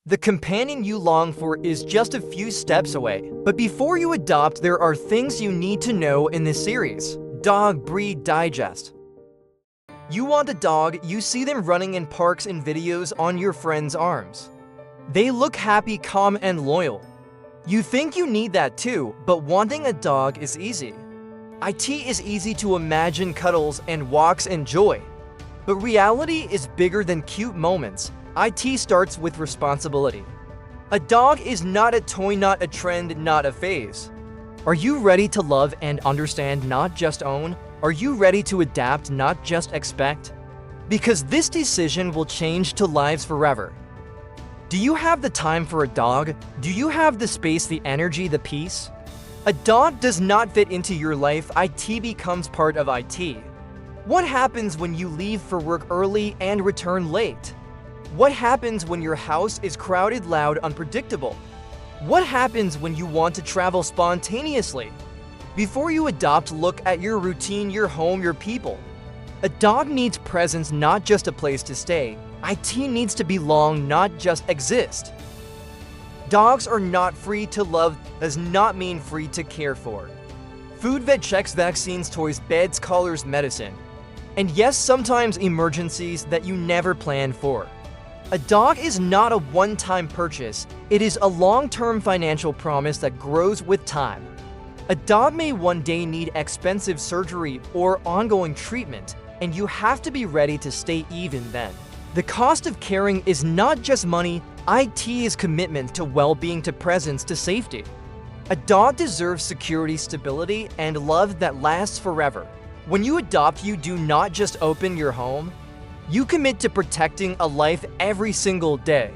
The companion you long for is just a few steps away. But before you adopt, there are things you need to know in this series. Dog Breed Digest. You want a dog, you see them running in parks and videos on your friend's arms. They look happy, calm, and loyal. You think you need that too, but wanting a dog is easy. It is easy to imagine cuddles and walks and joy. But reality is bigger than cute moments. It starts with responsibility. A dog is not a toy, not a trend, not a phase. Are you ready to love and understand, not just own? Are you ready to adapt, not just expect? Because this decision will change to lives forever. Do you have the time for a dog? Do you have the space, the energy, the peace? A dog does not fit into your life. It becomes part of it. What happens when you leave for work early and return late? What happens when your house is crowded, loud, unpredictable? What happens when you want to travel spontaneously? Before you adopt, look at your routine, your home, your people. A dog needs presence, not just a place to stay. It needs to belong, not just exist. Dogs are not free to love, does not mean free to care for. Food, vet checks, vaccines, toys, beds, collars, medicine. And yes, sometimes emergencies that you never planned for. A dog is not a one-time purchase. It is a long-term financial promise that grows with time. A dog may one day need expensive surgery or ongoing treatment, and you have to be ready to stay even then. The cost of caring is not just money. It is commitment to well-being, to presence, to safety. A dog deserves security, stability, and love that lasts forever. When you adopt, you do not just open your home. You commit to protecting a life every single day.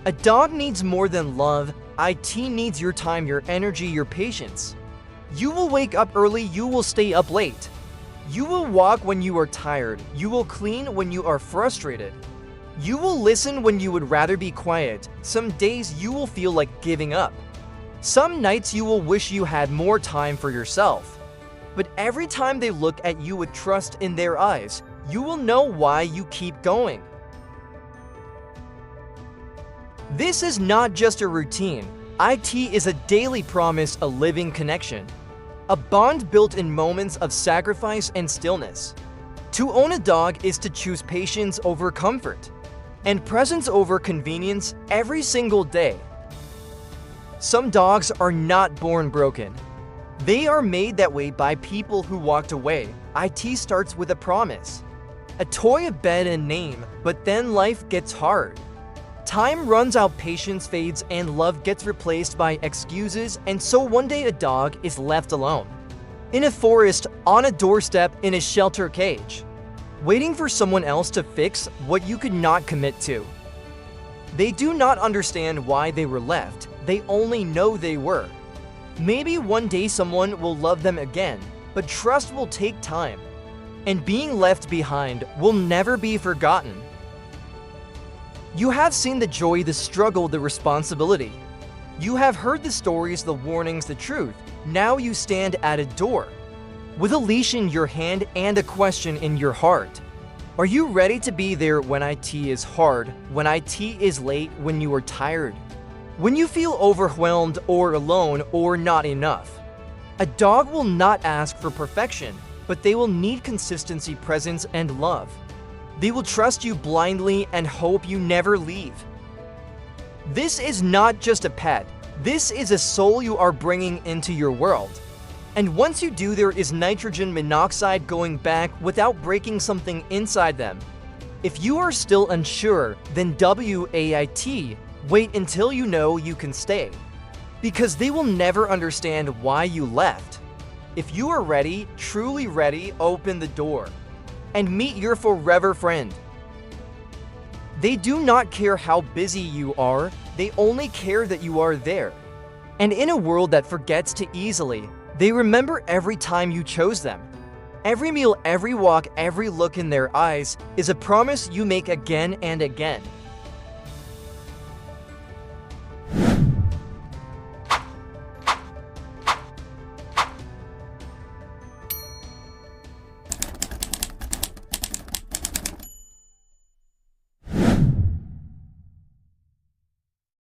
A dog needs more than love. It needs your time, your energy, your patience. You will wake up early, you will stay up late. You will walk when you are tired. You will clean when you are frustrated. You will listen when you would rather be quiet. Some days you will feel like giving up. Some nights you will wish you had more time for yourself. But every time they look at you with trust in their eyes, you will know why you keep going. This is not just a routine. It is a daily promise, a living connection. A bond built in moments of sacrifice and stillness. To own a dog is to choose patience over comfort and presence over convenience every single day. Some dogs are not born broken. They are made that way by people who walked away. It starts with a promise. A toy, a bed, and name, but then life gets hard. Time runs out, patience fades, and love gets replaced by excuses, and so one day a dog is left alone. In a forest, on a doorstep, in a shelter cage, waiting for someone else to fix what you could not commit to. They do not understand why they were left, they only know they were. Maybe one day someone will love them again, but trust will take time. And being left behind will never be forgotten. You have seen the joy, the struggle, the responsibility. You have heard the stories, the warnings, the truth. Now you stand at a door, with a leash in your hand and a question in your heart. Are you ready to be there when it is hard, when it is late, when you are tired, when you feel overwhelmed or alone or not enough? A dog will not ask for perfection, but they will need consistency, presence, and love. They will trust you blindly and hope you never leave. This is not just a pet. This is a soul you are bringing into your world. And once you do, there is nitrogen monoxide going back without breaking something inside them. If you are still unsure, then wait until you know you can stay. Because they will never understand why you left. If you are ready, truly ready, open the door and meet your forever friend. They do not care how busy you are, they only care that you are there. And in a world that forgets too easily, they remember every time you chose them. Every meal, every walk, every look in their eyes is a promise you make again and again.